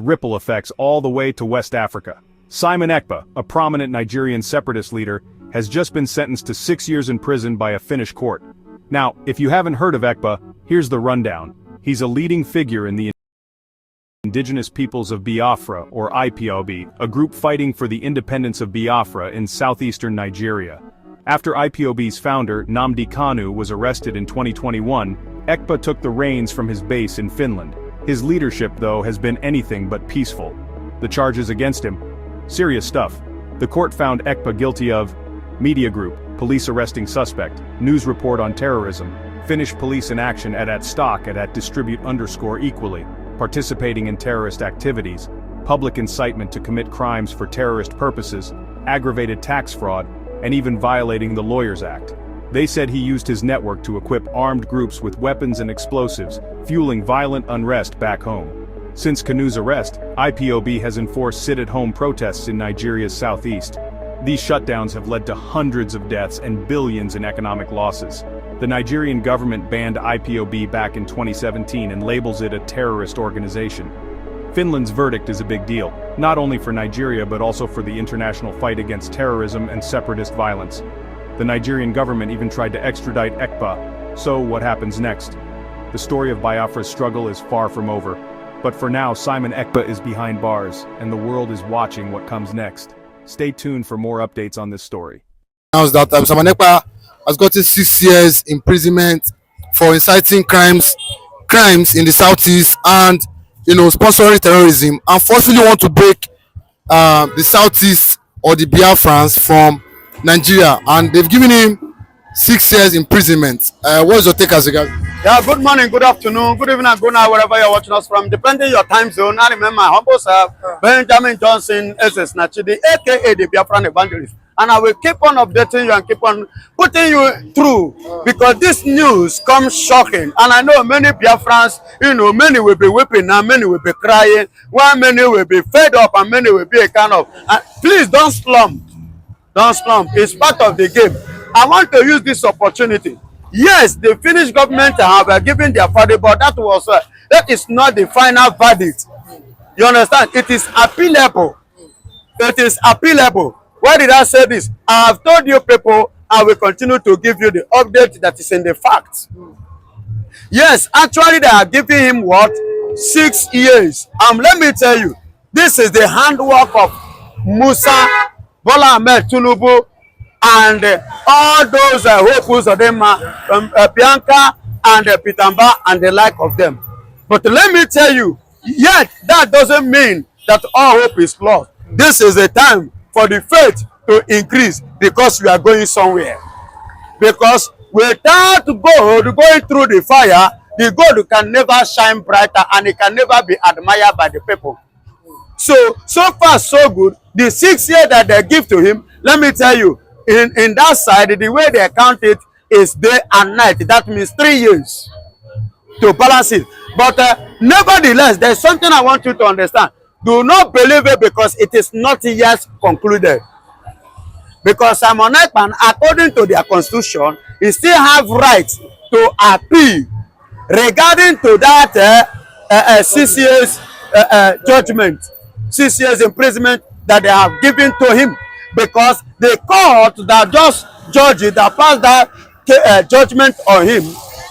ripple effects all the way to West Africa. Simon Ekpa, a prominent Nigerian separatist leader, has just been sentenced to 6 years in prison by a Finnish court. Now, if you haven't heard of Ekpa, here's the rundown. He's a leading figure in the indigenous peoples of Biafra, or IPOB, a group fighting for the independence of Biafra in southeastern Nigeria. After IPOB's founder, Nnamdi Kanu, was arrested in 2021, Ekpa took the reins from his base in Finland. His leadership, though, has been anything but peaceful. The charges against him? Serious stuff. The court found Ekpa guilty of media group, police arresting suspect, news report on terrorism, Finnish police in action at stock at distribute_equally, participating in terrorist activities, public incitement to commit crimes for terrorist purposes, aggravated tax fraud, and even violating the Lawyers Act. They said he used his network to equip armed groups with weapons and explosives, fueling violent unrest back home. Since Kanu's arrest, IPOB has enforced sit-at-home protests in Nigeria's southeast. These shutdowns have led to hundreds of deaths and billions in economic losses. The Nigerian government banned IPOB back in 2017 and labels it a terrorist organization. Finland's verdict is a big deal, not only for Nigeria but also for the international fight against terrorism and separatist violence. The Nigerian government even tried to extradite ÈKPÁ. So what happens next? The story of Biafra's struggle is far from over. But for now, Simon Ekpa is behind bars, and the world is watching what comes next. Stay tuned for more updates on this story. Announced that Simon Ekpa has gotten 6 years imprisonment for inciting crimes in the southeast and sponsoring terrorism, and forcibly want to break the southeast or the Biafrans from Nigeria, and they've given him 6 years imprisonment. What is your take as regards? Yeah, good morning, good afternoon, good evening, and good night, wherever you're watching us from, depending your time zone. I remember my humble self, Benjamin Johnson, SS Nachidi, aka the Biafran Evangelist. And I will keep on updating you and keep on putting you through, because this news comes shocking. And I know many Biafrans, many will be weeping and many will be crying, while many will be fed up and many will be a kind of, please don't slump. Don't slump. It's part of the game. I want to use this opportunity. Yes, the Finnish government have given their verdict, but that is not the final verdict. You understand? It is appealable. It is appealable. Why did I say this? I have told you people, I will continue to give you the update that is in the facts. Yes, actually they are giving him what? 6 years. Let me tell you, this is the handwork of Musa, Bola Ahmed Tinubu, and all those hopefuls of them, Bianca and Pitamba and the like of them. But let me tell you, yet that doesn't mean that all hope is lost. This is a time for the faith to increase, because we are going somewhere. Because without gold going through the fire, the gold can never shine brighter and it can never be admired by the people. So far so good. The 6 years that they give to him, let me tell you, in that side, the way they count it is day and night. That means 3 years to balance it. But nevertheless, there's something I want you to understand. Do not believe it, because it is not yet concluded. Because Simon Ekpa, according to their constitution, he still have right to appeal regarding to that 6 years judgment, 6 years imprisonment that they have given to him. Because the court that just judged it, that passed that judgment on him,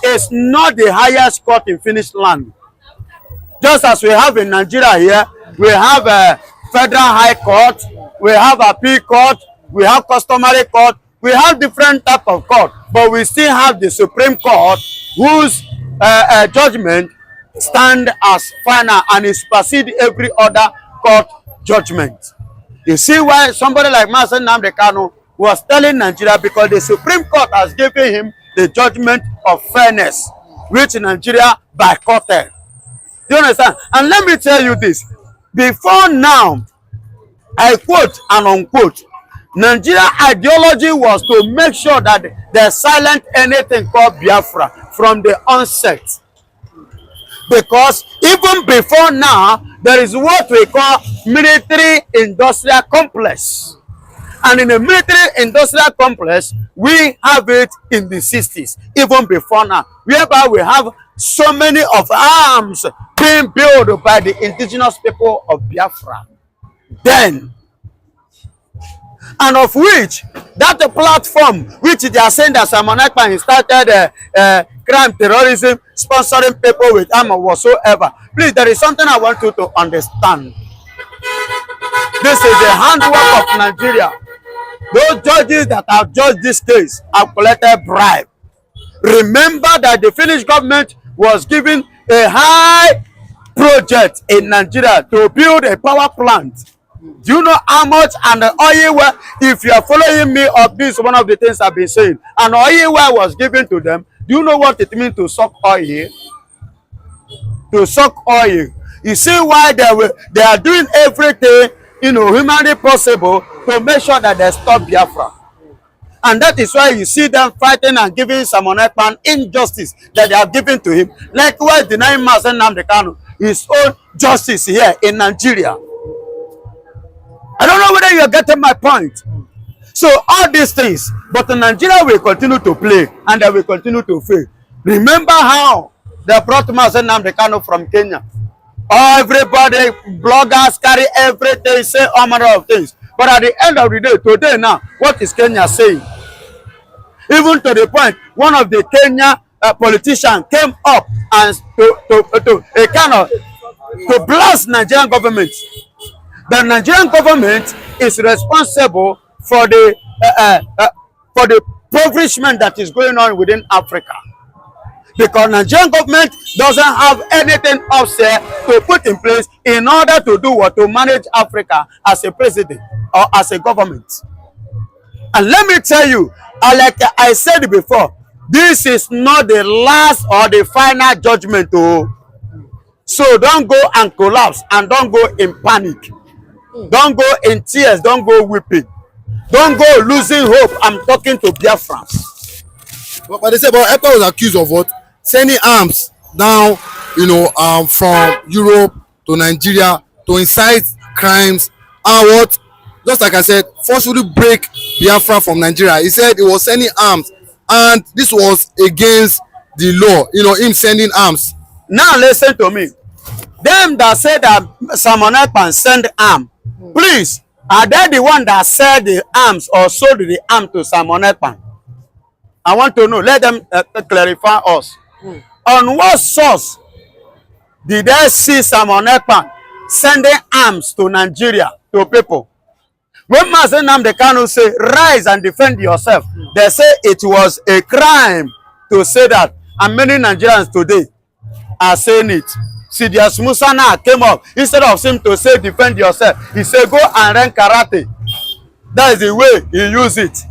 is not the highest court in Finnish land. Just as we have in Nigeria here, we have a federal high court, we have appeal court, we have customary court, we have different type of court, but we still have the Supreme Court, whose judgment stand as final and is supersede every other court judgment. You see why somebody like Master Nnamdi Kanu was telling Nigeria, because the Supreme Court has given him the judgment of fairness, which Nigeria boycotted. Do you understand? And let me tell you this. Before now, I quote and unquote, Nigeria ideology was to make sure that they silent anything called Biafra from the onset. Because even before now, there is what we call military-industrial complex. And in the military-industrial complex, we have it in the 60s, even before now, whereby we have so many of arms being built by the indigenous people of Biafra then, and of which that platform which they are saying that Simon Ekpa started crime, terrorism, sponsoring people with armor whatsoever. Please, there is something I want you to understand. This is the handwork of Nigeria. Those judges that have judged this case have collected bribe. Remember that the Finnish government was given a high project in Nigeria to build a power plant. Do you know how much and the oil well? If you are following me up, this is one of the things I've been saying. An oil well was given to them. Do you know what it means to suck oil? To suck oil. You see why they are doing everything, humanly possible to make sure that they stop Biafra. And that is why you see them fighting and giving Simon Ekpa injustice that they have given to him. Likewise, denying Mazen Nnamdi Kanu his own justice here in Nigeria. I don't know whether you are getting my point. So all these things, but Nigeria will continue to play and they will continue to fail. Remember how they brought Mazen Nnamdi Kanu from Kenya. Everybody, bloggers carry everything, say all manner of things. But at the end of the day, today now, what is Kenya saying? Even to the point, one of the Kenya politicians came up and to blast Nigerian government. The Nigerian government is responsible for the impoverishment that is going on within Africa. Because Nigerian government doesn't have anything else to put in place in order to do what? To manage Africa as a president or as a government. And let me tell you, like I said before, this is not the last or the final judgment. So don't go and collapse and don't go in panic. Don't go in tears, don't go weeping. Don't go losing hope. I'm talking to Biafrans. But they say, but ÉKPÁ was accused of what? Sending arms down, from Europe to Nigeria to incite crimes and what? Just like I said, forcefully break Biafra from Nigeria. He said he was sending arms and this was against the law, him sending arms. Now listen to me. Them that said that Simon Ekpa send arms, please, are they the one that sell the arms or sold the arm to Simon Ekpa? I want to know. Let them clarify us. On what source did they see Simon Ekpa sending arms to Nigeria, to people? When Mazen Nnamdi Kanu say, rise and defend yourself, they say it was a crime to say that. And many Nigerians today are saying it. Sidious Musa now came up. Instead of him to say, defend yourself, he said, go and learn karate. That is the way he used it.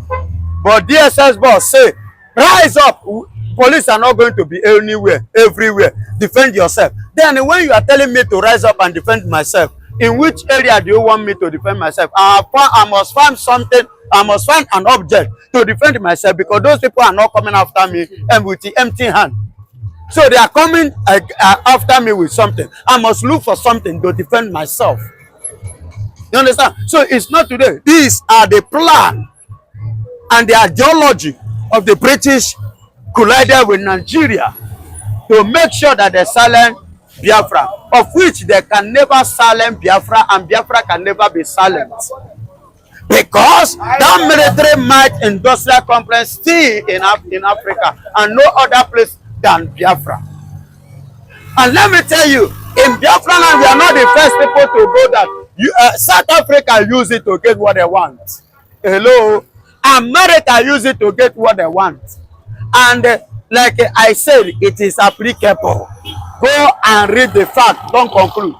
But DSS boss say, rise up. Police are not going to be anywhere, everywhere. Defend yourself. Then when you are telling me to rise up and defend myself, in which area do you want me to defend myself? I must find something. I must find an object to defend myself, because those people are not coming after me and with the empty hand. So they are coming after me with something. I must look for something to defend myself. You understand? So it's not today. These are the plan and the ideology of the British collided with Nigeria to make sure that they silence Biafra, of which they can never silence Biafra, and Biafra can never be silent. Because that military might industrial complex still in Africa and no other place than Biafra. And let me tell you, in Biafra land, we are not the first people to go that. South Africa use it to get what they want. Hello? America use it to get what they want. And like I said, it is applicable. Go and read the fact, don't conclude.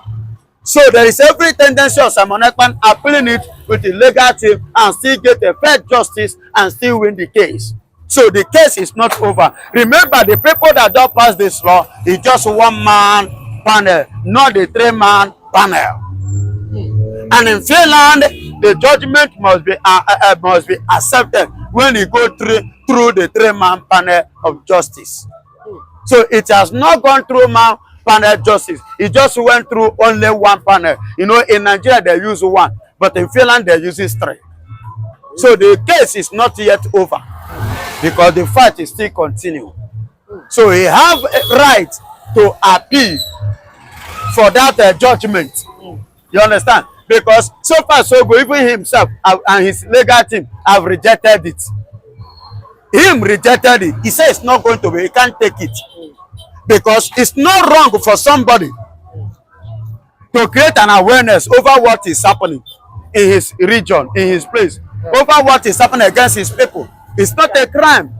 So there is every tendency of Simon Ekpa appealing it with the legal team and still get a fair justice and still win the case. So the case is not over. Remember, the people that don't pass this law is just one man panel, not the 3-man panel. And in Finland, the judgment must be accepted when you go through the 3-man panel of justice. So it has not gone through man panel justice. It just went through only one panel. In Nigeria they use 1, but in Finland they use 3. So the case is not yet over, because the fight is still continuing. So he have a right to appeal for that judgment. You understand? Because so far so good, even himself and his legal team have rejected it. Him rejected it. He said it's not going to be, he can't take it. Because it's not wrong for somebody to create an awareness over what is happening in his region, in his place, over what is happening against his people. It's not a crime.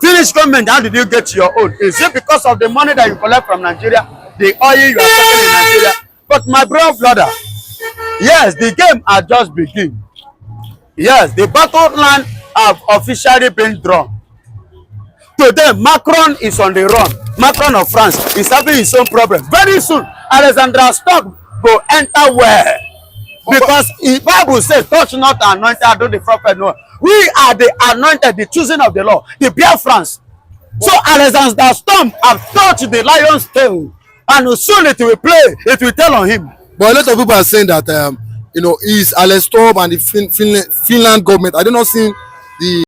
Finnish government, how did you get your own? Is it because of the money that you collect from Nigeria, the oil you are taking in Nigeria? But my brother, yes, the game has just begun. Yes, the battle line have officially been drawn. Today, Macron is on the run. Macron of France is having his own problem. Very soon, Alexandra Stock will enter where? Because the Bible says, touch not anointed, do the prophet no. We are the anointed, the choosing of the Lord, the BIAFRALAND. So Alexander Storm have touched the lion's tail, and soon it will play, it will tell on him. But a lot of people are saying that is Alex Storm and the Finland government. I do not see the